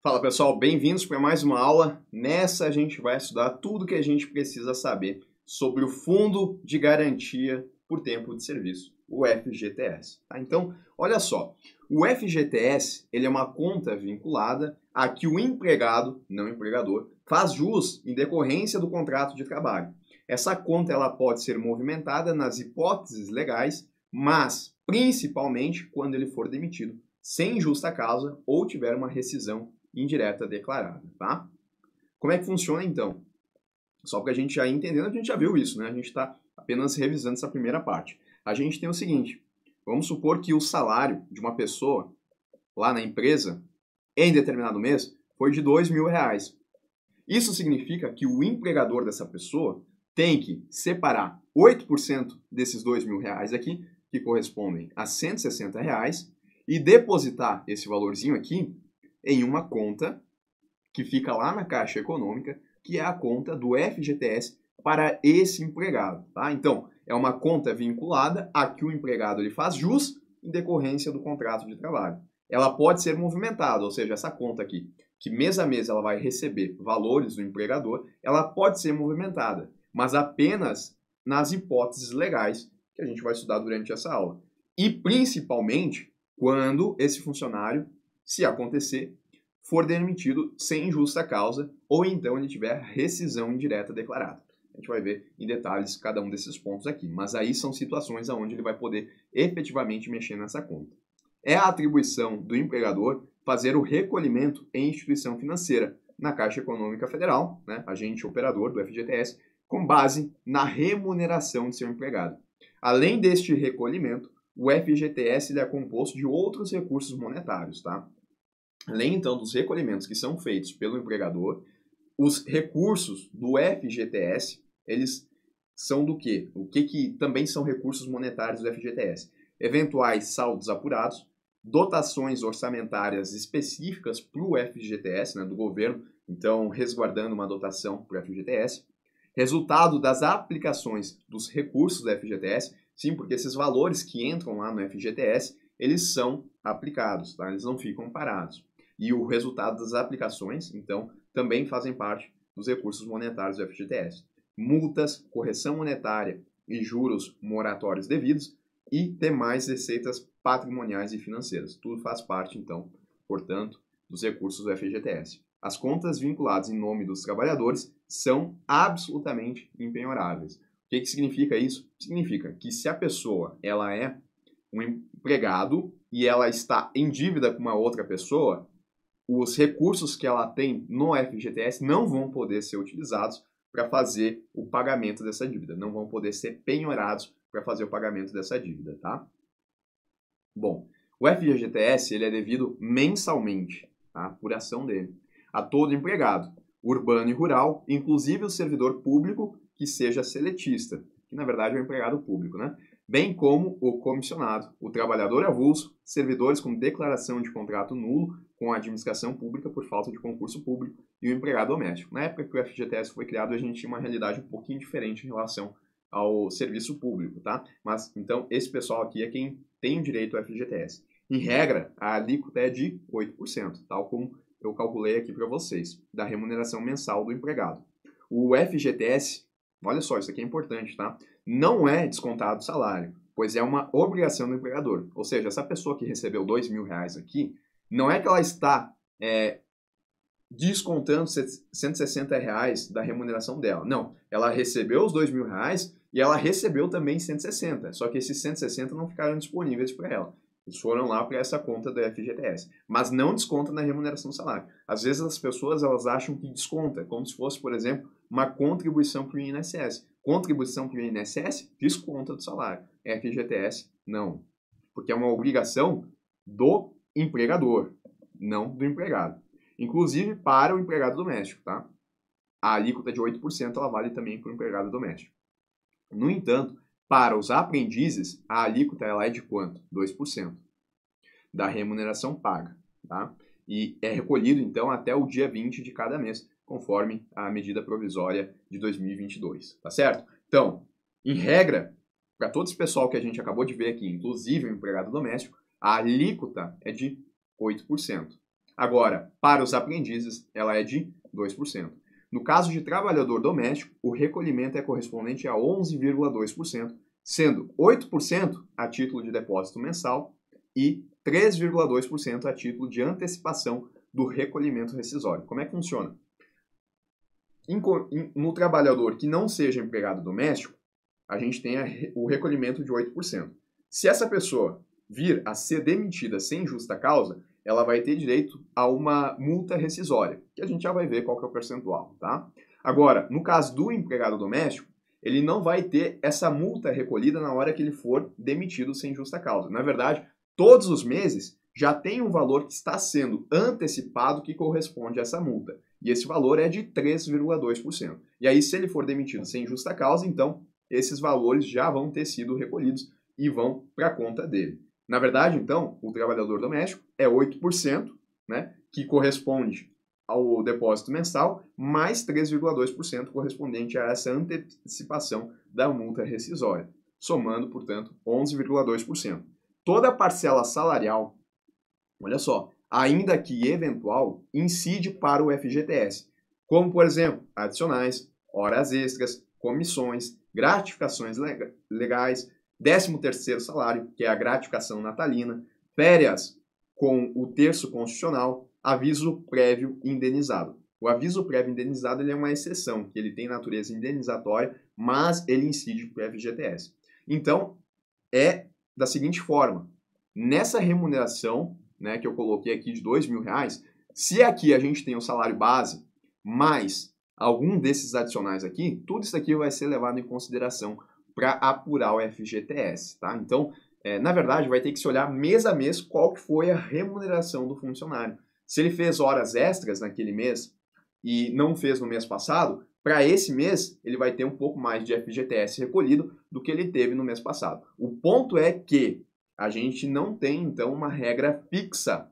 Fala pessoal, bem-vindos para mais uma aula. Nessa a gente vai estudar tudo que a gente precisa saber sobre o Fundo de Garantia por Tempo de Serviço, o FGTS. Tá? Então, olha só, o FGTS ele é uma conta vinculada a que o empregado, não empregador, faz jus em decorrência do contrato de trabalho. Essa conta ela pode ser movimentada nas hipóteses legais, mas principalmente quando ele for demitido sem justa causa ou tiver uma rescisão indireta declarada, tá? Como é que funciona então? Só para a gente já entendendo, a gente já viu isso, né? A gente está apenas revisando essa primeira parte. A gente tem o seguinte, vamos supor que o salário de uma pessoa lá na empresa, em determinado mês, foi de R$ 2.000. Isso significa que o empregador dessa pessoa tem que separar 8% desses R$ 2.000 aqui, que correspondem a R$ 160, e depositar esse valorzinho aqui em uma conta que fica lá na Caixa Econômica, que é a conta do FGTS para esse empregado, tá? Então, é uma conta vinculada a que o empregado ele faz jus em decorrência do contrato de trabalho. Ela pode ser movimentada, ou seja, essa conta aqui, que mês a mês ela vai receber valores do empregador, ela pode ser movimentada, mas apenas nas hipóteses legais que a gente vai estudar durante essa aula. E principalmente quando esse funcionário, se acontecer, for demitido sem justa causa ou então ele tiver rescisão indireta declarada. A gente vai ver em detalhes cada um desses pontos aqui, mas aí são situações onde ele vai poder efetivamente mexer nessa conta. É a atribuição do empregador fazer o recolhimento em instituição financeira, na Caixa Econômica Federal, né, agente operador do FGTS, com base na remuneração de seu empregado. Além deste recolhimento, o FGTS ele é composto de outros recursos monetários, tá? Além, então, dos recolhimentos que são feitos pelo empregador, os recursos do FGTS, eles são do quê? O que também são recursos monetários do FGTS? Eventuais saldos apurados, dotações orçamentárias específicas para o FGTS, né, do governo, então resguardando uma dotação para o FGTS, resultado das aplicações dos recursos do FGTS, sim, porque esses valores que entram lá no FGTS, eles são aplicados, tá? Eles não ficam parados. E o resultado das aplicações, então, também fazem parte dos recursos monetários do FGTS. Multas, correção monetária e juros moratórios devidos e demais receitas patrimoniais e financeiras. Tudo faz parte, então, portanto, dos recursos do FGTS. As contas vinculadas em nome dos trabalhadores são absolutamente impenhoráveis. O que significa isso? Significa que se a pessoa ela é um empregado e ela está em dívida com uma outra pessoa, os recursos que ela tem no FGTS não vão poder ser utilizados para fazer o pagamento dessa dívida, não vão poder ser penhorados para fazer o pagamento dessa dívida, tá? Bom, o FGTS ele é devido mensalmente, tá? Por ação dele, a todo empregado, urbano e rural, inclusive o servidor público que seja seletista, que na verdade é o empregado público, né? Bem como o comissionado, o trabalhador avulso, servidores com declaração de contrato nulo com a administração pública por falta de concurso público e o empregado doméstico. Na época que o FGTS foi criado, a gente tinha uma realidade um pouquinho diferente em relação ao serviço público, tá? Mas, então, esse pessoal aqui é quem tem direito ao FGTS. Em regra, a alíquota é de 8%, tal como eu calculei aqui para vocês, da remuneração mensal do empregado. O FGTS, olha só, isso aqui é importante, tá? Não é descontado do salário, pois é uma obrigação do empregador. Ou seja, essa pessoa que recebeu R$ 2.000 aqui, não é que ela está descontando R$ 160 da remuneração dela. Não, ela recebeu os R$ 2.000 e ela recebeu também 160, só que esses 160 não ficaram disponíveis para ela. Eles foram lá para essa conta do FGTS, mas não desconta na remuneração do salário. Às vezes as pessoas elas acham que desconta, como se fosse, por exemplo, uma contribuição para o INSS. Contribuição para o INSS desconta do salário. FGTS, não. Porque é uma obrigação do empregador, não do empregado. Inclusive para o empregado doméstico, tá? A alíquota de 8% ela vale também para o empregado doméstico. No entanto, para os aprendizes, a alíquota ela é de quanto? 2% da remuneração paga, tá? E é recolhido, então, até o dia 20 de cada mês, conforme a medida provisória de 2022, tá certo? Então, em regra, para todo esse pessoal que a gente acabou de ver aqui, inclusive o empregado doméstico, a alíquota é de 8%. Agora, para os aprendizes, ela é de 2%. No caso de trabalhador doméstico, o recolhimento é correspondente a 11,2%, sendo 8% a título de depósito mensal e 3,2% a título de antecipação do recolhimento rescisório. Como é que funciona? No trabalhador que não seja empregado doméstico, a gente tem o recolhimento de 8%. Se essa pessoa vir a ser demitida sem justa causa, ela vai ter direito a uma multa rescisória, que a gente já vai ver qual que é o percentual, tá? Agora, no caso do empregado doméstico, ele não vai ter essa multa recolhida na hora que ele for demitido sem justa causa. Na verdade, todos os meses já tem um valor que está sendo antecipado que corresponde a essa multa. E esse valor é de 3,2%. E aí, se ele for demitido sem justa causa, então esses valores já vão ter sido recolhidos e vão para a conta dele. Na verdade, então, o trabalhador doméstico é 8%, né, que corresponde ao depósito mensal, mais 3,2% correspondente a essa antecipação da multa rescisória, somando, portanto, 11,2%. Toda a parcela salarial, olha só, ainda que eventual, incide para o FGTS, como, por exemplo, adicionais, horas extras, comissões, gratificações legais, 13º salário, que é a gratificação natalina, férias com o terço constitucional, aviso prévio indenizado. O aviso prévio indenizado ele é uma exceção, que ele tem natureza indenizatória, mas ele incide para o FGTS. Então, é da seguinte forma, nessa remuneração, né, que eu coloquei aqui de R$2.000, se aqui a gente tem o salário base, mais algum desses adicionais aqui, tudo isso aqui vai ser levado em consideração para apurar o FGTS, tá? Então, na verdade, vai ter que se olhar mês a mês qual que foi a remuneração do funcionário. Se ele fez horas extras naquele mês e não fez no mês passado, para esse mês ele vai ter um pouco mais de FGTS recolhido do que ele teve no mês passado. O ponto é que a gente não tem, então, uma regra fixa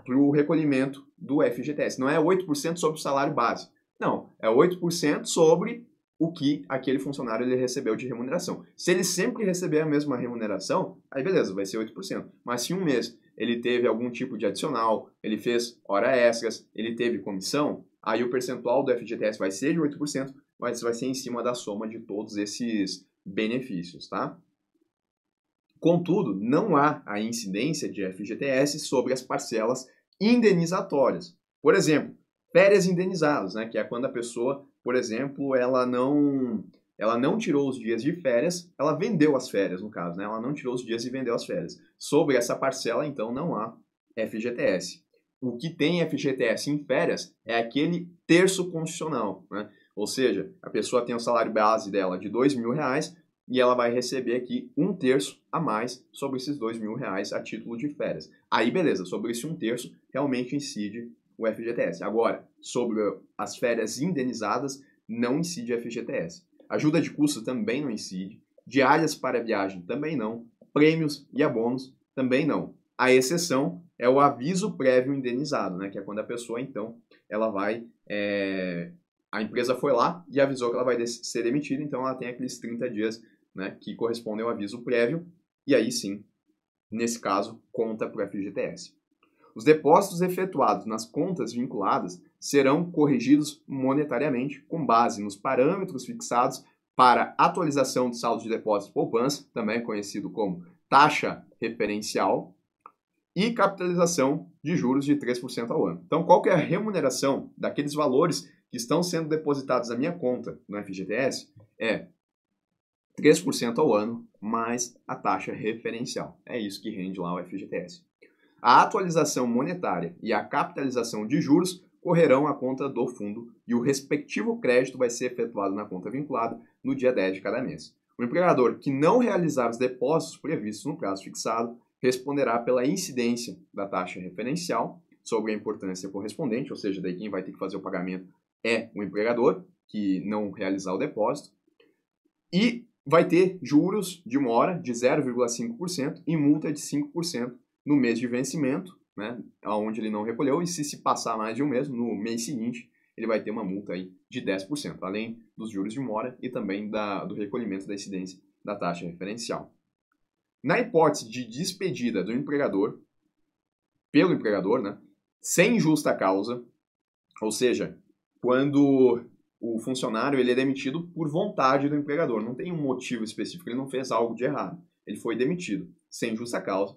para o recolhimento do FGTS. Não é 8% sobre o salário base. Não, é 8% sobre o que aquele funcionário ele recebeu de remuneração. Se ele sempre receber a mesma remuneração, aí beleza, vai ser 8%. Mas se um mês ele teve algum tipo de adicional, ele fez hora extras, ele teve comissão, aí o percentual do FGTS vai ser de 8%, mas vai ser em cima da soma de todos esses benefícios, tá? Contudo, não há a incidência de FGTS sobre as parcelas indenizatórias. Por exemplo, férias indenizadas, né, que é quando a pessoa, por exemplo, ela não tirou os dias de férias, ela vendeu as férias, no caso, né? Ela não tirou os dias e vendeu as férias. Sobre essa parcela, então, não há FGTS. O que tem FGTS em férias é aquele terço constitucional, né? Ou seja, a pessoa tem o salário base dela de R$2.000 e ela vai receber aqui um terço a mais sobre esses R$2.000 a título de férias. Aí, beleza, sobre esse um terço, realmente incide o FGTS. Agora, sobre as férias indenizadas, não incide FGTS. Ajuda de custo também não incide. Diárias para viagem também não. Prêmios e abonos também não. A exceção é o aviso prévio indenizado, né? Que é quando a pessoa, então, ela vai... A empresa foi lá e avisou que ela vai ser demitida, então ela tem aqueles 30 dias, né, que correspondem ao aviso prévio, e aí sim, nesse caso, conta para o FGTS. Os depósitos efetuados nas contas vinculadas serão corrigidos monetariamente com base nos parâmetros fixados para atualização do saldo de depósito poupança, também conhecido como taxa referencial, e capitalização de juros de 3% ao ano. Então, qual que é a remuneração daqueles valores que estão sendo depositados na minha conta no FGTS? É 3% ao ano mais a taxa referencial. É isso que rende lá o FGTS. A atualização monetária e a capitalização de juros correrão à conta do fundo e o respectivo crédito vai ser efetuado na conta vinculada no dia 10 de cada mês. O empregador que não realizar os depósitos previstos no prazo fixado responderá pela incidência da taxa referencial sobre a importância correspondente, ou seja, daí quem vai ter que fazer o pagamento é o empregador, que não realizar o depósito, e vai ter juros de uma hora de 0,5% e multa de 5% no mês de vencimento, né, onde ele não recolheu, e se passar mais de um mês, no mês seguinte, ele vai ter uma multa aí de 10%, além dos juros de mora e também do recolhimento da incidência da taxa referencial. Na hipótese de despedida do empregador, pelo empregador, né, sem justa causa, ou seja, quando o funcionário ele é demitido por vontade do empregador, não tem um motivo específico, ele não fez algo de errado, ele foi demitido sem justa causa.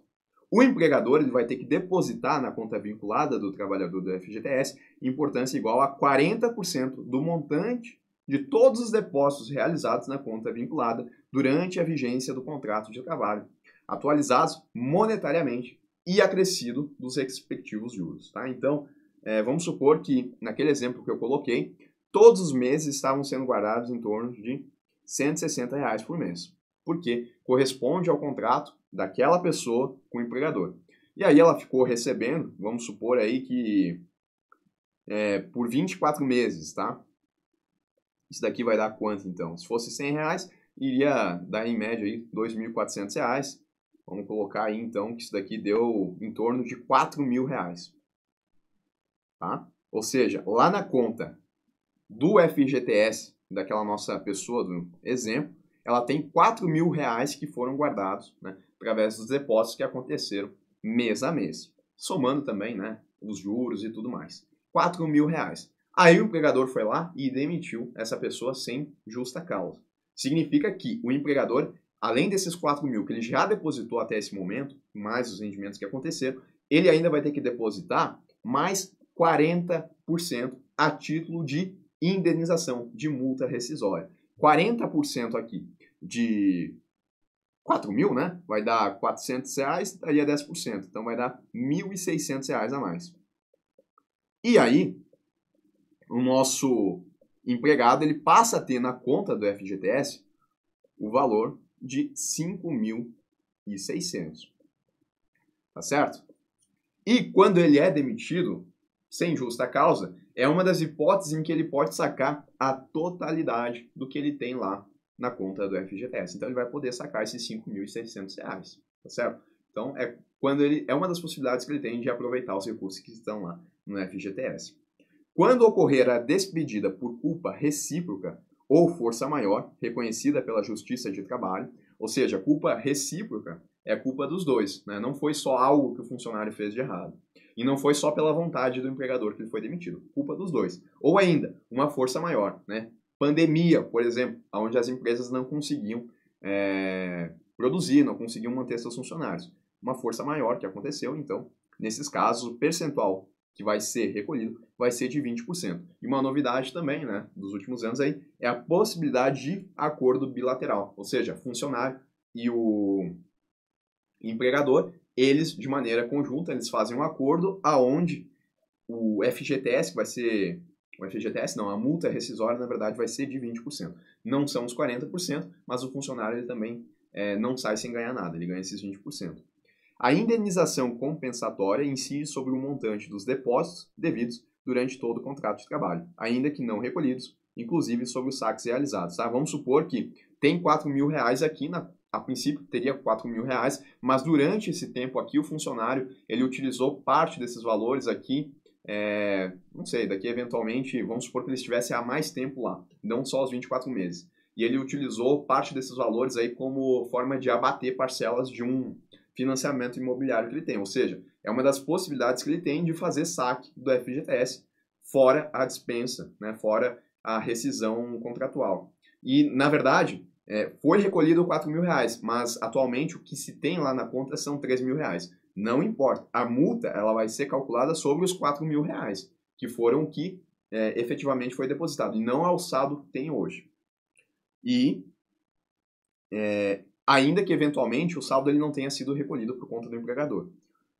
O empregador ele vai ter que depositar na conta vinculada do trabalhador do FGTS importância igual a 40% do montante de todos os depósitos realizados na conta vinculada durante a vigência do contrato de trabalho, atualizados monetariamente e acrescido dos respectivos juros. Tá? Então, vamos supor que, naquele exemplo que eu coloquei, todos os meses estavam sendo guardados em torno de R$ 160 por mês, porque corresponde ao contrato daquela pessoa com o empregador. E aí ela ficou recebendo, vamos supor aí que por 24 meses, tá? Isso daqui vai dar quanto então? Se fosse R$ 100, iria dar em média aí R$ 2.400. Vamos colocar aí então que isso daqui deu em torno de R$ 4.000. Tá? Ou seja, lá na conta do FGTS, daquela nossa pessoa do exemplo, ela tem R$ 4.000 que foram guardados, né, através dos depósitos que aconteceram mês a mês. Somando também, né, os juros e tudo mais. R$ 4.000. Aí o empregador foi lá e demitiu essa pessoa sem justa causa. Significa que o empregador, além desses R$ 4.000 que ele já depositou até esse momento, mais os rendimentos que aconteceram, ele ainda vai ter que depositar mais 40% a título de indenização, de multa rescisória. 40% aqui de 4.000, né? Vai dar R$ 400, daria 10%. Então vai dar R$ 1.600 a mais. E aí, o nosso empregado ele passa a ter na conta do FGTS o valor de R$ 5.600. Tá certo? E quando ele é demitido, sem justa causa, é uma das hipóteses em que ele pode sacar a totalidade do que ele tem lá na conta do FGTS. Então ele vai poder sacar esses R$ 5.600, tá certo? Então é uma das possibilidades que ele tem de aproveitar os recursos que estão lá no FGTS. Quando ocorrer a despedida por culpa recíproca ou força maior, reconhecida pela Justiça de Trabalho, ou seja, culpa recíproca é culpa dos dois, né? Não foi só algo que o funcionário fez de errado. E não foi só pela vontade do empregador que ele foi demitido. Culpa dos dois. Ou ainda, uma força maior, né? Pandemia, por exemplo, onde as empresas não conseguiam produzir, não conseguiam manter seus funcionários. Uma força maior que aconteceu, então, nesses casos, o percentual que vai ser recolhido vai ser de 20%. E uma novidade também, né, dos últimos anos aí, é a possibilidade de acordo bilateral. Ou seja, funcionário e o empregador, eles, de maneira conjunta, eles fazem um acordo aonde o FGTS, que vai ser... O FGTS não, a multa rescisória, na verdade, vai ser de 20%. Não são os 40%, mas o funcionário ele também não sai sem ganhar nada, ele ganha esses 20%. A indenização compensatória incide sobre o montante dos depósitos devidos durante todo o contrato de trabalho, ainda que não recolhidos, inclusive sobre os saques realizados. Tá? Vamos supor que tem R$ 4.000 aqui, a princípio teria R$ 4.000, mas durante esse tempo aqui o funcionário ele utilizou parte desses valores aqui, não sei, daqui eventualmente, vamos supor que ele estivesse há mais tempo lá, não só os 24 meses. E ele utilizou parte desses valores aí como forma de abater parcelas de um financiamento imobiliário que ele tem. Ou seja, é uma das possibilidades que ele tem de fazer saque do FGTS fora a dispensa, né, fora a rescisão contratual. E, na verdade, foi recolhido R$ 4.000, mas atualmente o que se tem lá na conta são R$ 3.000. Não importa. A multa ela vai ser calculada sobre os R$ 4.000, que foram o que efetivamente foi depositado, e não ao saldo que tem hoje. E ainda que eventualmente o saldo ele não tenha sido recolhido por conta do empregador.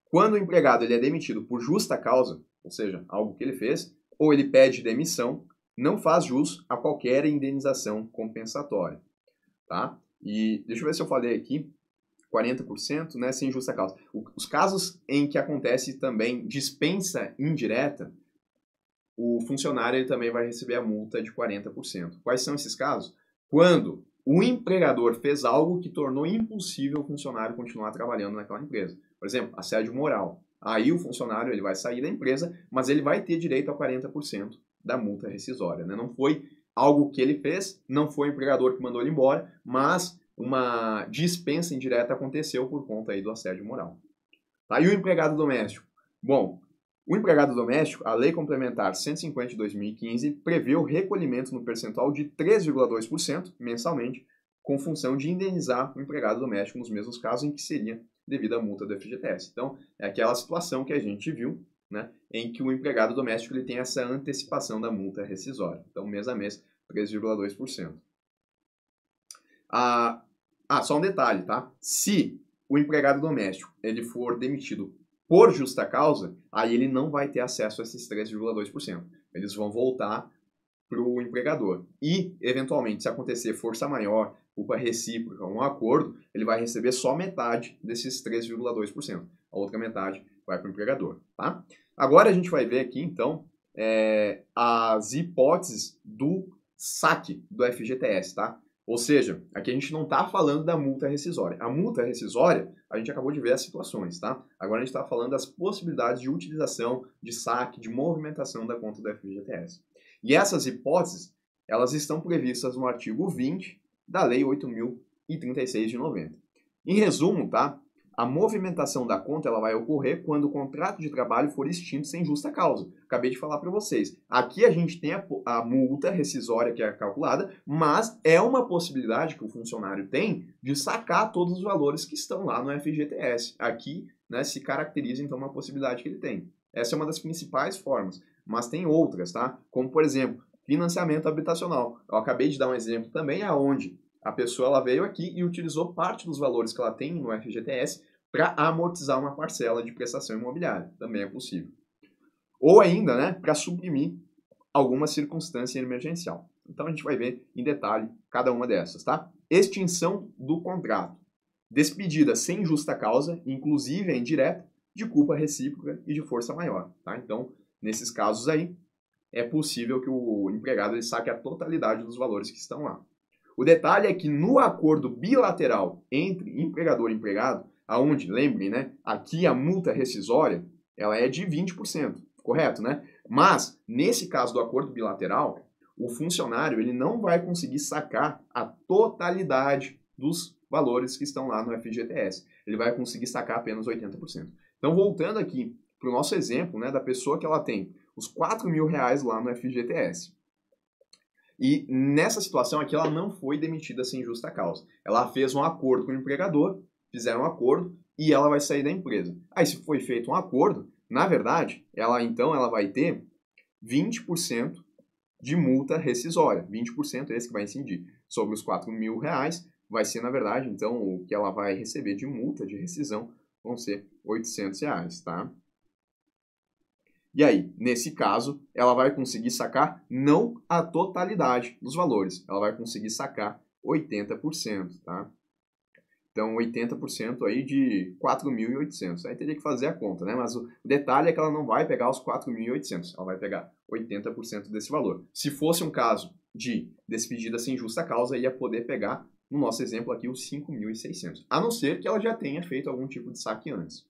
Quando o empregado ele é demitido por justa causa, ou seja, algo que ele fez, ou ele pede demissão, não faz jus a qualquer indenização compensatória. Tá? E deixa eu ver se eu falei aqui, 40%, né, sem justa causa. Os casos em que acontece também dispensa indireta, o funcionário ele também vai receber a multa de 40%. Quais são esses casos? Quando o empregador fez algo que tornou impossível o funcionário continuar trabalhando naquela empresa. Por exemplo, assédio moral. Aí o funcionário ele vai sair da empresa, mas ele vai ter direito a 40% da multa rescisória. Né? Não foi algo que ele fez, não foi o empregador que mandou ele embora, mas uma dispensa indireta aconteceu por conta aí do assédio moral. Tá? E o empregado doméstico? Bom, O empregado doméstico, a Lei Complementar 150 de 2015, prevê o recolhimento no percentual de 3,2% mensalmente, com função de indenizar o empregado doméstico nos mesmos casos em que seria devida a multa do FGTS. Então, é aquela situação que a gente viu, né, em que o empregado doméstico ele tem essa antecipação da multa rescisória. Então, mês a mês, 3,2%. Só um detalhe, tá? Se o empregado doméstico ele for demitido por justa causa, aí ele não vai ter acesso a esses 3,2%. Eles vão voltar para o empregador. E, eventualmente, se acontecer força maior, culpa recíproca, um acordo, ele vai receber só metade desses 3,2%. A outra metade vai para o empregador. Tá? Agora a gente vai ver aqui, então, as hipóteses do saque do FGTS. Tá? Ou seja, aqui a gente não está falando da multa rescisória. A multa rescisória, a gente acabou de ver as situações, tá? Agora a gente está falando das possibilidades de utilização, de saque, de movimentação da conta do FGTS. E essas hipóteses, elas estão previstas no artigo 20 da Lei 8.036 de 90. Em resumo, tá? A movimentação da conta ela vai ocorrer quando o contrato de trabalho for extinto sem justa causa. Acabei de falar para vocês. Aqui a gente tem a multa rescisória que é calculada, mas é uma possibilidade que o funcionário tem de sacar todos os valores que estão lá no FGTS. Aqui, né, se caracteriza então uma possibilidade que ele tem. Essa é uma das principais formas, mas tem outras, tá? Como, por exemplo, financiamento habitacional. Eu acabei de dar um exemplo também aonde a pessoa ela veio aqui e utilizou parte dos valores que ela tem no FGTS para amortizar uma parcela de prestação imobiliária. Também é possível. Ou ainda, né, para suprimir alguma circunstância emergencial. Então a gente vai ver em detalhe cada uma dessas, tá? Extinção do contrato. Despedida sem justa causa, inclusive é indireta, de culpa recíproca e de força maior, tá? Então, nesses casos aí, é possível que o empregado ele saque a totalidade dos valores que estão lá. O detalhe é que no acordo bilateral entre empregador e empregado, aonde, lembrem, né, aqui a multa rescisória, ela é de 20%, correto, né? Mas, nesse caso do acordo bilateral, o funcionário ele não vai conseguir sacar a totalidade dos valores que estão lá no FGTS. Ele vai conseguir sacar apenas 80%. Então, voltando aqui para o nosso exemplo, né, da pessoa que ela tem os R$4.000 lá no FGTS. E nessa situação aqui, ela não foi demitida sem justa causa. Ela fez um acordo com o empregador, fizeram um acordo e ela vai sair da empresa. Aí, se foi feito um acordo, na verdade, ela vai ter 20% de multa rescisória. 20% é esse que vai incidir sobre os R$4.000. Vai ser, na verdade, então, o que ela vai receber de multa de rescisão vão ser R$800, tá? E aí, nesse caso, ela vai conseguir sacar não a totalidade dos valores, ela vai conseguir sacar 80%, tá? Então, 80% aí de 4.800. Aí teria que fazer a conta, né? Mas o detalhe é que ela não vai pegar os 4.800, ela vai pegar 80% desse valor. Se fosse um caso de despedida sem justa causa, ia poder pegar, no nosso exemplo aqui, os 5.600. A não ser que ela já tenha feito algum tipo de saque antes.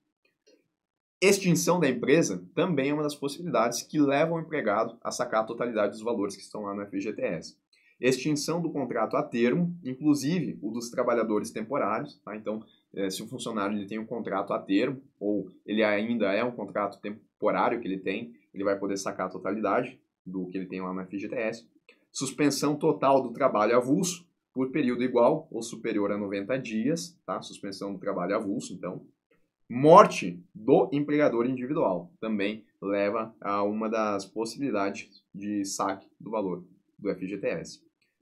Extinção da empresa também é uma das possibilidades que levam o empregado a sacar a totalidade dos valores que estão lá no FGTS. Extinção do contrato a termo, inclusive o dos trabalhadores temporários. Tá? Então, se o funcionário ele tem um contrato a termo, ou ele ainda é um contrato temporário que ele tem, ele vai poder sacar a totalidade do que ele tem lá no FGTS. Suspensão total do trabalho avulso, por período igual ou superior a 90 dias. Tá? Suspensão do trabalho avulso, então. Morte do empregador individual também leva a uma das possibilidades de saque do valor do FGTS.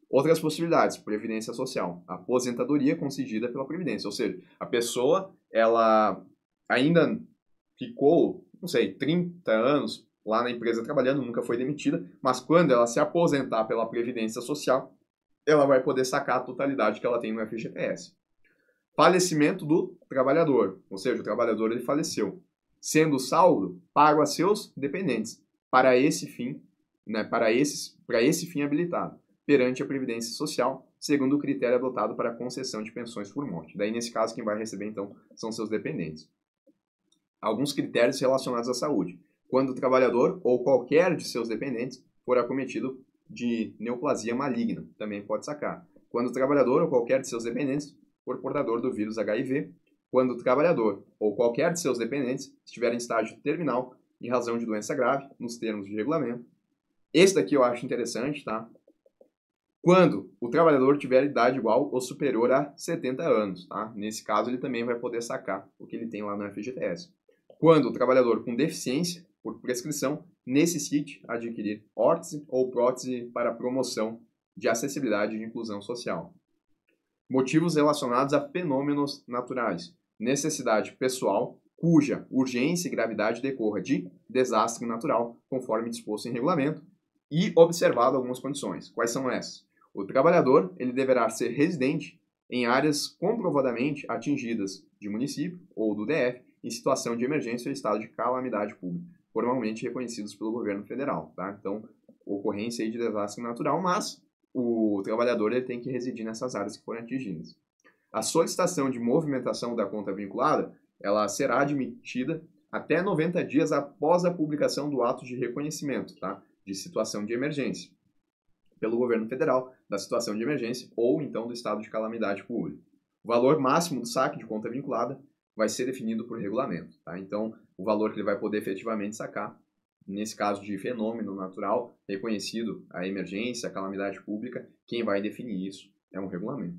Outras possibilidades, previdência social, aposentadoria concedida pela previdência, ou seja, a pessoa ela ainda ficou, 30 anos lá na empresa trabalhando, nunca foi demitida, mas quando ela se aposentar pela previdência social, ela vai poder sacar a totalidade que ela tem no FGTS. Falecimento do trabalhador, ou seja, o trabalhador ele faleceu, sendo saldo pago a seus dependentes para esse fim, né, para esse fim habilitado, perante a Previdência Social, segundo o critério adotado para a concessão de pensões por morte. Daí, nesse caso, quem vai receber, então, são seus dependentes. Alguns critérios relacionados à saúde. Quando o trabalhador ou qualquer de seus dependentes for acometido de neoplasia maligna, também pode sacar. Quando o trabalhador ou qualquer de seus dependentes for portador do vírus HIV, quando o trabalhador ou qualquer de seus dependentes estiver em estágio terminal em razão de doença grave, nos termos de regulamento. Esse daqui eu acho interessante, tá? Quando o trabalhador tiver idade igual ou superior a 70 anos, tá? Nesse caso, ele também vai poder sacar o que ele tem lá no FGTS. Quando o trabalhador com deficiência, por prescrição, necessite adquirir órtese ou prótese para promoção de acessibilidade e de inclusão social. Motivos relacionados a fenômenos naturais. Necessidade pessoal, cuja urgência e gravidade decorra de desastre natural, conforme disposto em regulamento, e observado algumas condições. Quais são essas? O trabalhador ele deverá ser residente em áreas comprovadamente atingidas de município ou do DF em situação de emergência ou estado de calamidade pública, formalmente reconhecidos pelo governo federal. Tá? Então, ocorrência aí de desastre natural, mas o trabalhador ele tem que residir nessas áreas que forem atingidas. A solicitação de movimentação da conta vinculada ela será admitida até 90 dias após a publicação do ato de reconhecimento, tá? De situação de emergência, pelo governo federal, da situação de emergência ou então do estado de calamidade pública. O valor máximo do saque de conta vinculada vai ser definido por regulamento, tá? Então, o valor que ele vai poder efetivamente sacar, nesse caso de fenômeno natural, reconhecido a emergência, a calamidade pública, quem vai definir isso é um regulamento.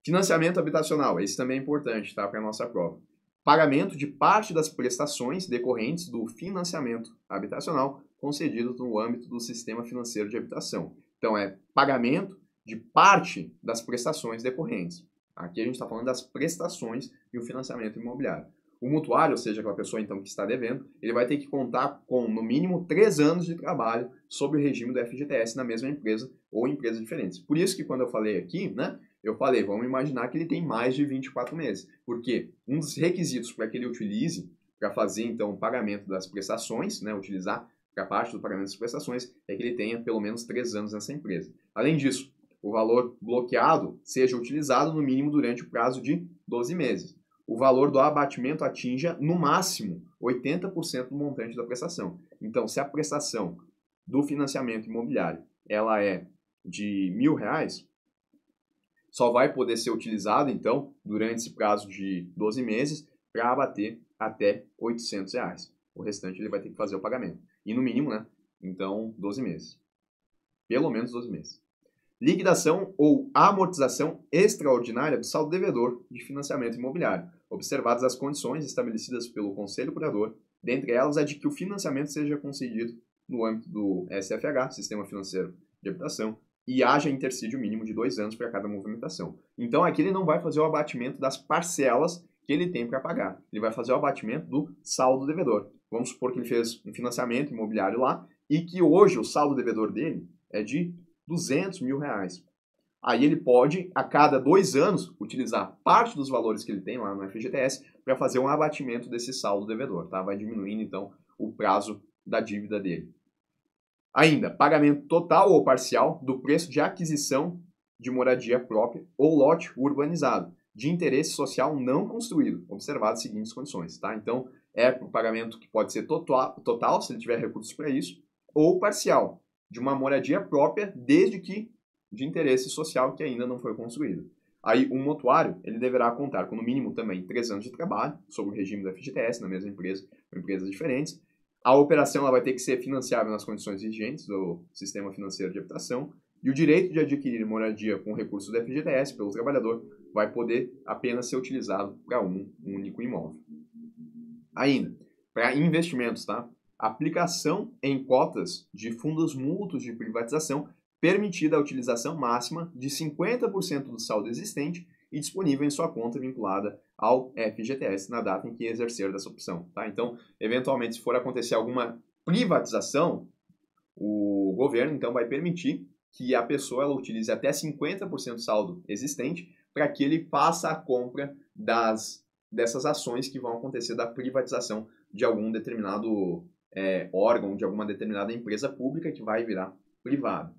Financiamento habitacional, esse também é importante, tá? Para a nossa prova. Pagamento de parte das prestações decorrentes do financiamento habitacional concedido no âmbito do sistema financeiro de habitação. Então, é pagamento de parte das prestações decorrentes. Aqui a gente está falando das prestações e o financiamento imobiliário. O mutuário, ou seja, aquela pessoa então que está devendo, ele vai ter que contar com, no mínimo, 3 anos de trabalho sob o regime do FGTS na mesma empresa ou em empresas diferentes. Por isso que quando eu falei aqui, né, eu falei, vamos imaginar que ele tem mais de 24 meses. Porque um dos requisitos para que ele utilize, para fazer então o pagamento das prestações, né, utilizar para parte do pagamento das prestações, é que ele tenha pelo menos 3 anos nessa empresa. Além disso, o valor bloqueado seja utilizado no mínimo durante o prazo de 12 meses. O valor do abatimento atinja, no máximo, 80% do montante da prestação. Então, se a prestação do financiamento imobiliário ela é de R$1.000, só vai poder ser utilizado, então, durante esse prazo de 12 meses, para abater até R$800. O restante ele vai ter que fazer o pagamento. E no mínimo, né? Então, 12 meses. Pelo menos 12 meses. Liquidação ou amortização extraordinária do saldo devedor de financiamento imobiliário, observadas as condições estabelecidas pelo Conselho Curador, dentre elas a de que o financiamento seja concedido no âmbito do SFH, Sistema Financeiro de Habitação, e haja intercídio mínimo de 2 anos para cada movimentação. Então aqui ele não vai fazer o abatimento das parcelas que ele tem para pagar, ele vai fazer o abatimento do saldo devedor. Vamos supor que ele fez um financiamento imobiliário lá e que hoje o saldo devedor dele é de R$200 mil. Aí ele pode, a cada 2 anos, utilizar parte dos valores que ele tem lá no FGTS para fazer um abatimento desse saldo devedor, tá? Vai diminuindo, então, o prazo da dívida dele. Ainda, pagamento total ou parcial do preço de aquisição de moradia própria ou lote urbanizado, de interesse social não construído, observadas as seguintes condições, tá? Então, é o pagamento que pode ser total, se ele tiver recursos para isso, ou parcial, de uma moradia própria, desde que de interesse social que ainda não foi construído. Aí, um mutuário, ele deverá contar com, no mínimo, também 3 anos de trabalho, sob o regime do FGTS, na mesma empresa, ou empresas diferentes. A operação ela vai ter que ser financiável nas condições vigentes do Sistema Financeiro de Habitação, e o direito de adquirir moradia com recursos do FGTS pelo trabalhador vai poder apenas ser utilizado para um único imóvel. Ainda, para investimentos, tá? Aplicação em cotas de fundos mútuos de privatização, permitida a utilização máxima de 50% do saldo existente e disponível em sua conta vinculada ao FGTS na data em que exercer dessa opção. Tá? Então, eventualmente, se for acontecer alguma privatização, o governo então vai permitir que a pessoa ela utilize até 50% do saldo existente para que ele faça a compra dessas ações que vão acontecer da privatização de algum determinado órgão, de alguma determinada empresa pública que vai virar privada.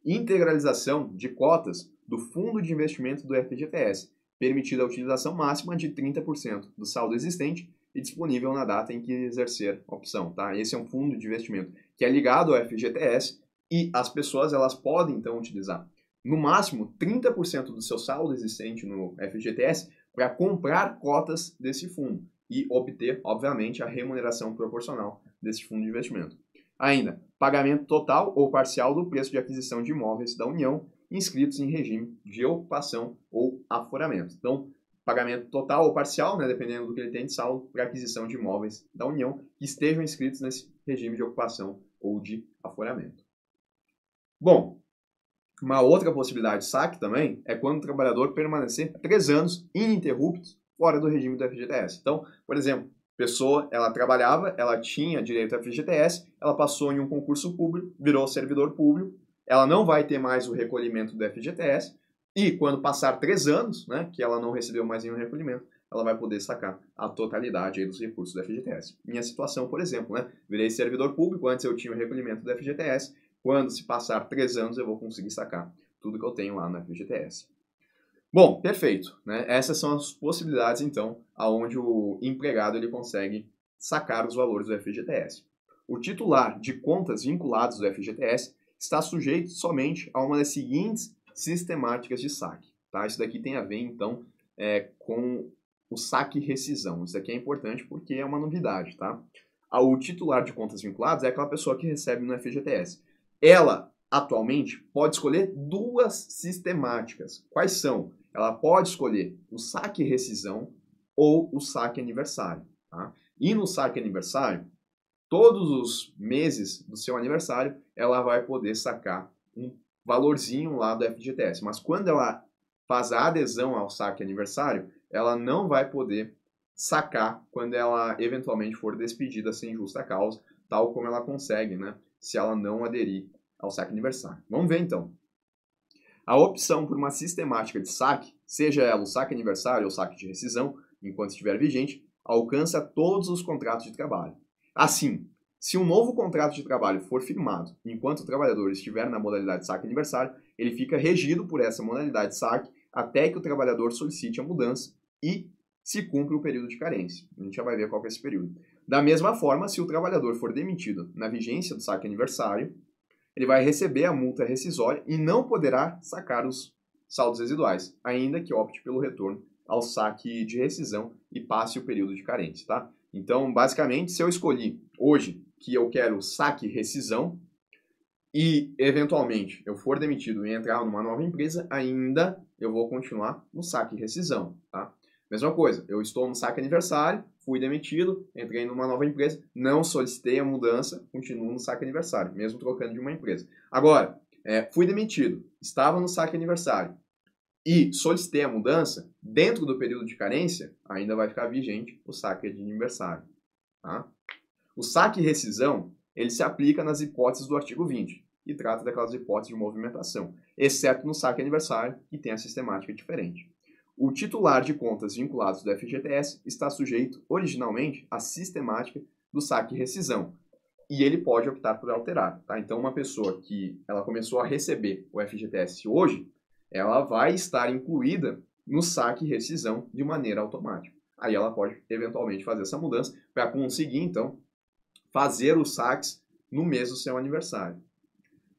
Integralização de cotas do fundo de investimento do FGTS, permitida a utilização máxima de 30% do saldo existente e disponível na data em que exercer a opção. Tá? Esse é um fundo de investimento que é ligado ao FGTS e as pessoas elas podem então utilizar no máximo 30% do seu saldo existente no FGTS para comprar cotas desse fundo e obter, obviamente, a remuneração proporcional desse fundo de investimento. Ainda, pagamento total ou parcial do preço de aquisição de imóveis da União inscritos em regime de ocupação ou aforamento. Então, pagamento total ou parcial, né, dependendo do que ele tem de saldo, para aquisição de imóveis da União que estejam inscritos nesse regime de ocupação ou de aforamento. Bom, uma outra possibilidade de saque também é quando o trabalhador permanecer 3 anos ininterruptos fora do regime do FGTS. Então, por exemplo, a pessoa, ela trabalhava, ela tinha direito ao FGTS, ela passou em um concurso público, virou servidor público, ela não vai ter mais o recolhimento do FGTS, e quando passar 3 anos, né, que ela não recebeu mais nenhum recolhimento, ela vai poder sacar a totalidade aí dos recursos do FGTS. Minha situação, por exemplo, né, virei servidor público, antes eu tinha o recolhimento do FGTS, quando se passar 3 anos eu vou conseguir sacar tudo que eu tenho lá no FGTS. Bom, perfeito, né? Essas são as possibilidades, então, aonde o empregado ele consegue sacar os valores do FGTS. O titular de contas vinculadas do FGTS está sujeito somente a uma das seguintes sistemáticas de saque. Tá? Isso daqui tem a ver, então, com o saque e rescisão. Isso aqui é importante porque é uma novidade. Tá? O titular de contas vinculadas é aquela pessoa que recebe no FGTS. Ela, atualmente, pode escolher 2 sistemáticas. Quais são? Ela pode escolher o saque e rescisão ou o saque aniversário. Tá? E no saque aniversário, todos os meses do seu aniversário, ela vai poder sacar um valorzinho lá do FGTS. Mas quando ela faz a adesão ao saque aniversário, ela não vai poder sacar quando ela eventualmente for despedida sem justa causa, tal como ela consegue, né, se ela não aderir ao saque aniversário. Vamos ver então. A opção por uma sistemática de saque, seja ela o saque aniversário ou saque de rescisão, enquanto estiver vigente, alcança todos os contratos de trabalho. Assim, se um novo contrato de trabalho for firmado enquanto o trabalhador estiver na modalidade de saque aniversário, ele fica regido por essa modalidade de saque até que o trabalhador solicite a mudança e se cumpra o período de carência. A gente já vai ver qual que é esse período. Da mesma forma, se o trabalhador for demitido na vigência do saque aniversário, ele vai receber a multa rescisória e não poderá sacar os saldos residuais, ainda que opte pelo retorno ao saque de rescisão e passe o período de carência, tá? Então, basicamente, se eu escolhi hoje que eu quero saque rescisão e, eventualmente, eu for demitido e entrar numa nova empresa, ainda eu vou continuar no saque rescisão, tá? Mesma coisa, eu estou no saque aniversário, fui demitido, entrei numa nova empresa, não solicitei a mudança, continuo no saque aniversário, mesmo trocando de uma empresa. Agora, fui demitido, estava no saque aniversário e solicitei a mudança, dentro do período de carência, ainda vai ficar vigente o saque de aniversário. Tá? O saque e rescisão, ele se aplica nas hipóteses do artigo 20 e trata daquelas hipóteses de movimentação, exceto no saque aniversário, que tem a sistemática diferente. O titular de contas vinculados do FGTS está sujeito, originalmente, à sistemática do saque e rescisão, e ele pode optar por alterar. Tá? Então, uma pessoa que ela começou a receber o FGTS hoje, ela vai estar incluída no saque e rescisão de maneira automática. Aí ela pode, eventualmente, fazer essa mudança para conseguir, então, fazer os saques no mês do seu aniversário.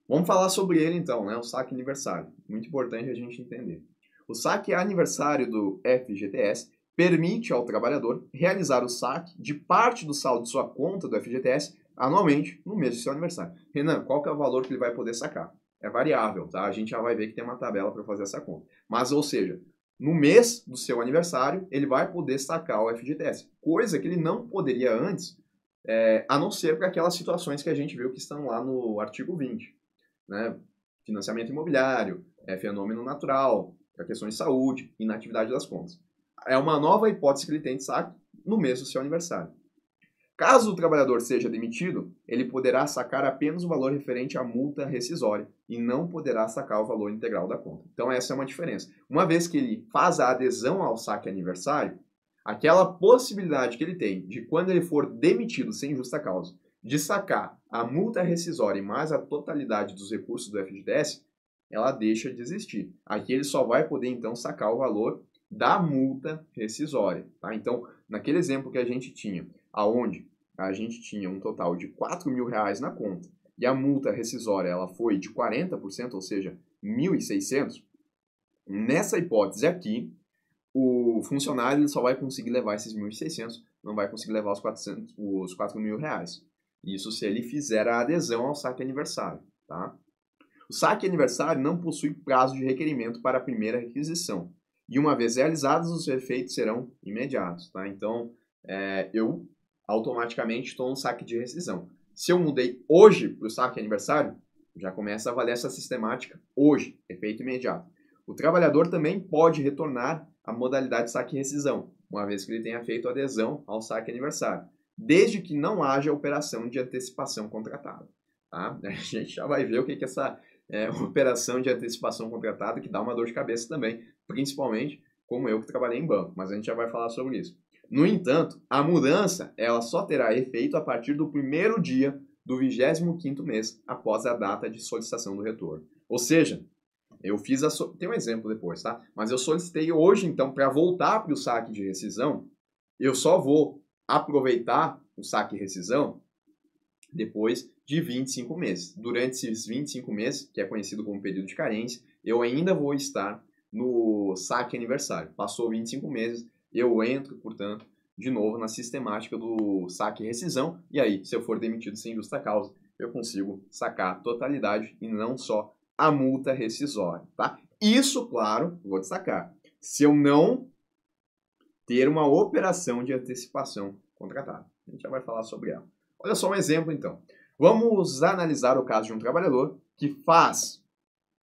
Vamos falar sobre ele, então, né? O saque aniversário. Muito importante a gente entender. O saque aniversário do FGTS permite ao trabalhador realizar o saque de parte do saldo de sua conta do FGTS anualmente no mês do seu aniversário. Renan, qual que é o valor que ele vai poder sacar? É variável, tá? A gente já vai ver que tem uma tabela para fazer essa conta. Mas, ou seja, no mês do seu aniversário, ele vai poder sacar o FGTS, coisa que ele não poderia antes, a não ser para aquelas situações que a gente viu que estão lá no artigo 20. Né? Financiamento imobiliário, fenômeno natural, para questões de saúde, inatividade das contas. É uma nova hipótese que ele tem de saque no mês do seu aniversário. Caso o trabalhador seja demitido, ele poderá sacar apenas o valor referente à multa rescisória e não poderá sacar o valor integral da conta. Então essa é uma diferença. Uma vez que ele faz a adesão ao saque aniversário, aquela possibilidade que ele tem de quando ele for demitido sem justa causa, de sacar a multa rescisória e mais a totalidade dos recursos do FGTS, ela deixa de existir. Aqui ele só vai poder então sacar o valor da multa rescisória. Tá? Então, naquele exemplo que a gente tinha, aonde a gente tinha um total de R$4.000 na conta e a multa rescisória ela foi de 40%, ou seja, 1.600, nessa hipótese aqui, o funcionário ele só vai conseguir levar esses 1.600, não vai conseguir levar os R$4.000. Isso se ele fizer a adesão ao saque aniversário, tá? O saque aniversário não possui prazo de requerimento para a primeira requisição. E uma vez realizados, os efeitos serão imediatos, tá? Então, eu automaticamente estou no saque de rescisão. Se eu mudei hoje para o saque aniversário, já começa a valer essa sistemática hoje, efeito imediato. O trabalhador também pode retornar à modalidade saque e rescisão, uma vez que ele tenha feito adesão ao saque aniversário, desde que não haja operação de antecipação contratada. Tá? A gente já vai ver o que é essa operação de antecipação contratada, que dá uma dor de cabeça também, principalmente como eu que trabalhei em banco, mas a gente já vai falar sobre isso. No entanto, a mudança ela só terá efeito a partir do primeiro dia do 25º mês após a data de solicitação do retorno. Ou seja, eu fiz tem um exemplo depois, tá? Mas eu solicitei hoje, então, para voltar para o saque de rescisão, eu só vou aproveitar o saque e rescisão depois de 25 meses. Durante esses 25 meses, que é conhecido como período de carência, eu ainda vou estar no saque aniversário. Passou 25 meses, eu entro, portanto, de novo na sistemática do saque e rescisão, e aí, se eu for demitido sem justa causa, eu consigo sacar a totalidade e não só a multa rescisória, tá? Isso, claro, vou destacar, se eu não ter uma operação de antecipação contratada. A gente já vai falar sobre ela. Olha só um exemplo, então. Vamos analisar o caso de um trabalhador que faz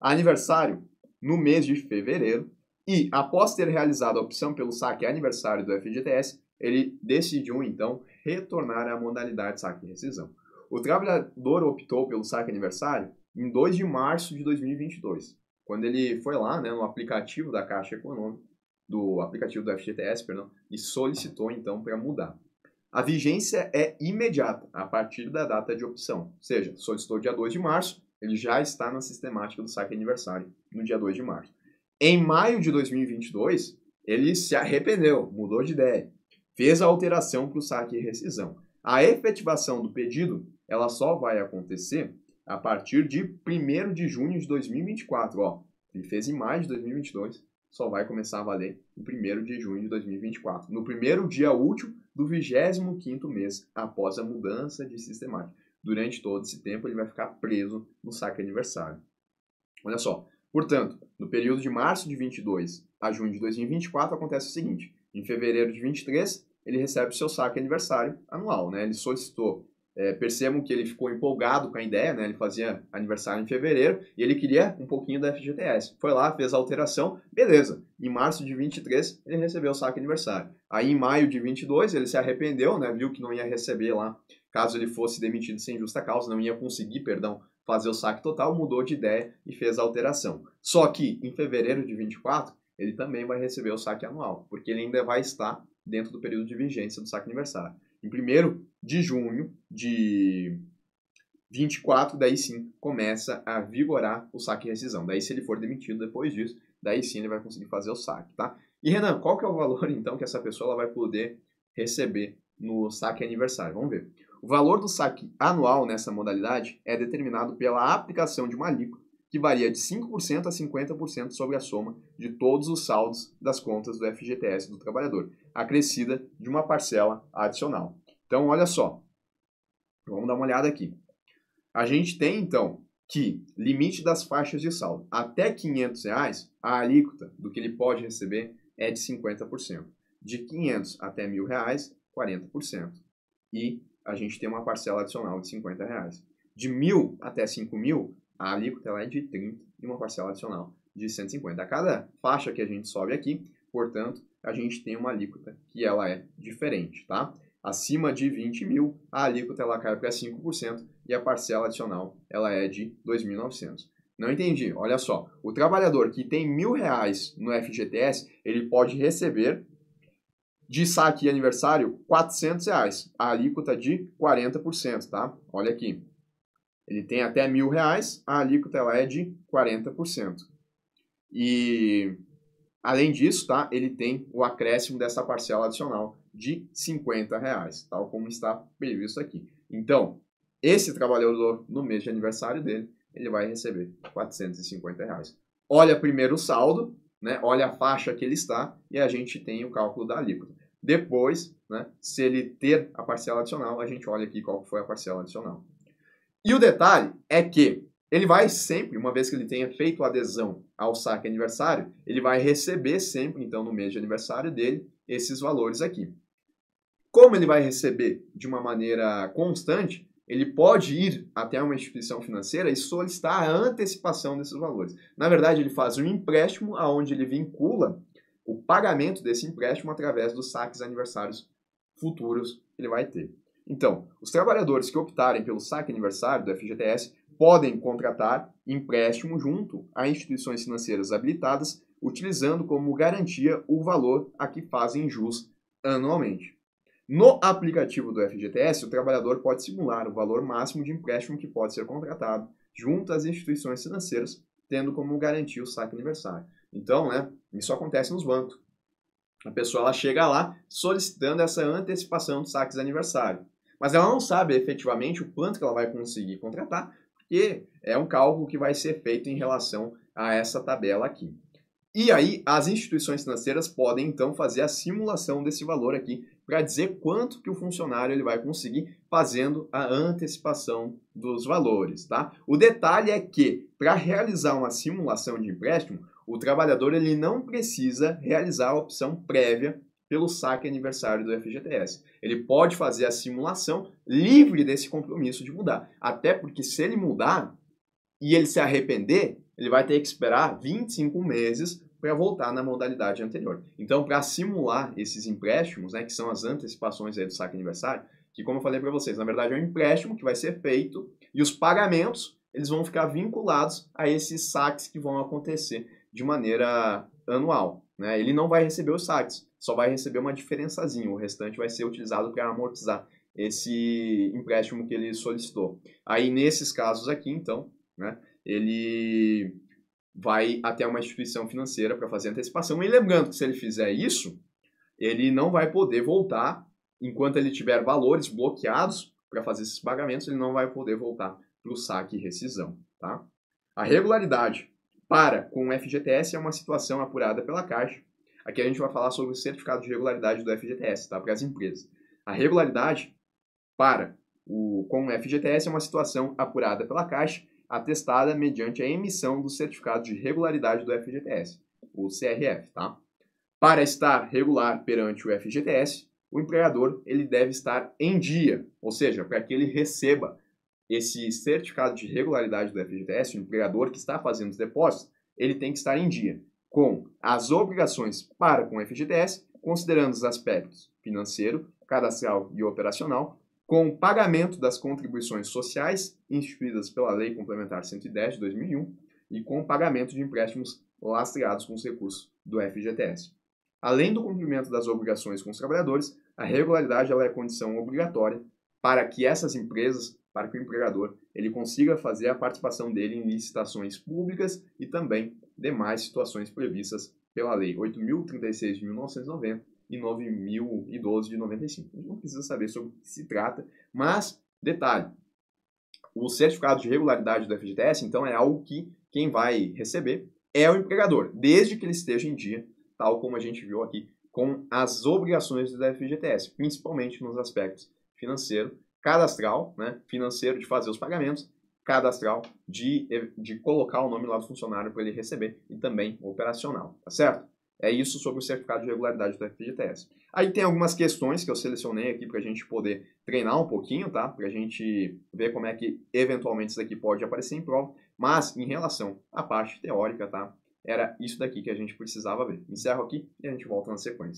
aniversário no mês de fevereiro e, após ter realizado a opção pelo saque aniversário do FGTS, ele decidiu, então, retornar à modalidade saque e rescisão. O trabalhador optou pelo saque aniversário em 2 de março de 2022, quando ele foi lá, né, no aplicativo da Caixa Econômica, do aplicativo do FGTS, perdão, e solicitou, então, para mudar. A vigência é imediata, a partir da data de opção. Ou seja, solicitou dia 2 de março, ele já está na sistemática do saque aniversário no dia 2 de março. Em maio de 2022, ele se arrependeu, mudou de ideia, fez a alteração para o saque e rescisão. A efetivação do pedido, ela só vai acontecer a partir de 1º de junho de 2024. Ó, ele fez em maio de 2022, só vai começar a valer em 1º de junho de 2024, no primeiro dia útil do 25º mês após a mudança de sistemática. Durante todo esse tempo, ele vai ficar preso no saque aniversário. Olha só, portanto, no período de março de 22 a junho de 2024, acontece o seguinte: em fevereiro de 23, ele recebe o seu saque aniversário anual, né? Ele solicitou. Percebam que ele ficou empolgado com a ideia, né? Ele fazia aniversário em fevereiro e ele queria um pouquinho da FGTS. Foi lá, fez a alteração, beleza. Em março de 23, ele recebeu o saque aniversário. Aí em maio de 22, ele se arrependeu, né? Viu que não ia receber lá, caso ele fosse demitido sem justa causa, não ia conseguir, perdão, fazer o saque total, mudou de ideia e fez a alteração. Só que em fevereiro de 24, ele também vai receber o saque anual, porque ele ainda vai estar dentro do período de vigência do saque aniversário. Em 1º de junho de 24, daí sim começa a vigorar o saque e rescisão. Daí, se ele for demitido depois disso, daí sim ele vai conseguir fazer o saque, tá? E Renan, qual que é o valor então que essa pessoa ela vai poder receber no saque aniversário? Vamos ver. O valor do saque anual nessa modalidade é determinado pela aplicação de uma alíquota que varia de 5% a 50% sobre a soma de todos os saldos das contas do FGTS do trabalhador, acrescida de uma parcela adicional. Então, olha só, vamos dar uma olhada aqui. A gente tem, então, que limite das faixas de saldo. Até R$ 500, a alíquota do que ele pode receber é de 50%. De 500 até R$ 1.000, 40%. E a gente tem uma parcela adicional de R$ 50. De 1.000 até 5.000, a alíquota ela é de 30 e uma parcela adicional de 150. A cada faixa que a gente sobe aqui, portanto, a gente tem uma alíquota que ela é diferente, tá? Acima de 20.000, a alíquota ela cai para 5% e a parcela adicional ela é de 2.900. Não entendi, olha só. O trabalhador que tem R$ 1.000 no FGTS, ele pode receber de saque e aniversário R$ 400, a alíquota de 40%, tá? Olha aqui. Ele tem até R$ 1.000, a alíquota ela é de 40%. E, além disso, tá, ele tem o acréscimo dessa parcela adicional de R$ 50, tal como está previsto aqui. Então, esse trabalhador, no mês de aniversário dele, ele vai receber R$ 450. Olha primeiro o saldo, né? Olha a faixa que ele está e a gente tem o cálculo da alíquota. Depois, né? Se ele ter a parcela adicional, a gente olha aqui qual foi a parcela adicional. E o detalhe é que ele vai sempre, uma vez que ele tenha feito a adesão ao saque aniversário, ele vai receber sempre, então, no mês de aniversário dele, esses valores aqui. Como ele vai receber de uma maneira constante, ele pode ir até uma instituição financeira e solicitar a antecipação desses valores. Na verdade, ele faz um empréstimo onde ele vincula o pagamento desse empréstimo através dos saques aniversários futuros que ele vai ter. Então, os trabalhadores que optarem pelo saque aniversário do FGTS podem contratar empréstimo junto a instituições financeiras habilitadas, utilizando como garantia o valor a que fazem jus anualmente. No aplicativo do FGTS, o trabalhador pode simular o valor máximo de empréstimo que pode ser contratado junto às instituições financeiras, tendo como garantia o saque aniversário. Então, isso acontece nos bancos. A pessoa ela chega lá solicitando essa antecipação dos saques aniversário, mas ela não sabe efetivamente o quanto que ela vai conseguir contratar, porque é um cálculo que vai ser feito em relação a essa tabela aqui. E aí, as instituições financeiras podem, então, fazer a simulação desse valor aqui para dizer quanto que o funcionário ele vai conseguir fazendo a antecipação dos valores, tá? O detalhe é que, para realizar uma simulação de empréstimo, o trabalhador ele não precisa realizar a opção prévia pelo saque aniversário do FGTS. Ele pode fazer a simulação livre desse compromisso de mudar. Até porque se ele mudar e ele se arrepender, ele vai ter que esperar 25 meses para voltar na modalidade anterior. Então, para simular esses empréstimos, que são as antecipações aí do saque aniversário, que como eu falei para vocês, na verdade é um empréstimo que vai ser feito e os pagamentos eles vão ficar vinculados a esses saques que vão acontecer de maneira anual. Ele não vai receber os saques, só vai receber uma diferençazinha, o restante vai ser utilizado para amortizar esse empréstimo que ele solicitou. Aí, nesses casos aqui, então, ele vai até uma instituição financeira para fazer antecipação. E lembrando que se ele fizer isso, ele não vai poder voltar, enquanto ele tiver valores bloqueados para fazer esses pagamentos, ele não vai poder voltar para o saque e rescisão. Tá? A regularidade para com o FGTS é uma situação apurada pela Caixa. Aqui a gente vai falar sobre o certificado de regularidade do FGTS, tá? Para as empresas. A regularidade com o FGTS é uma situação apurada pela Caixa, atestada mediante a emissão do certificado de regularidade do FGTS, o CRF, tá? Para estar regular perante o FGTS, o empregador ele deve estar em dia, ou seja, para que ele receba esse certificado de regularidade do FGTS, o empregador que está fazendo os depósitos, ele tem que estar em dia com as obrigações para com o FGTS, considerando os aspectos financeiro, cadastral e operacional, com o pagamento das contribuições sociais instituídas pela Lei Complementar 110 de 2001 e com o pagamento de empréstimos lastreados com os recursos do FGTS. Além do cumprimento das obrigações com os trabalhadores, a regularidade ela é condição obrigatória para que essas empresas, para que o empregador, ele consiga fazer a participação dele em licitações públicas e também demais situações previstas pela Lei 8.036 de 1990 e 9.012 de 95. A gente não precisa saber sobre o que se trata, mas, detalhe, o certificado de regularidade do FGTS, então, é algo que quem vai receber é o empregador, desde que ele esteja em dia, tal como a gente viu aqui, com as obrigações do FGTS, principalmente nos aspectos financeiro, cadastral, financeiro de fazer os pagamentos, cadastral de colocar o nome lá do funcionário para ele receber e também operacional, tá certo? É isso sobre o certificado de regularidade do FGTS. Aí tem algumas questões que eu selecionei aqui para a gente poder treinar um pouquinho, tá? Para a gente ver como é que eventualmente isso daqui pode aparecer em prova, mas em relação à parte teórica, tá? Era isso daqui que a gente precisava ver. Encerro aqui e a gente volta na sequência.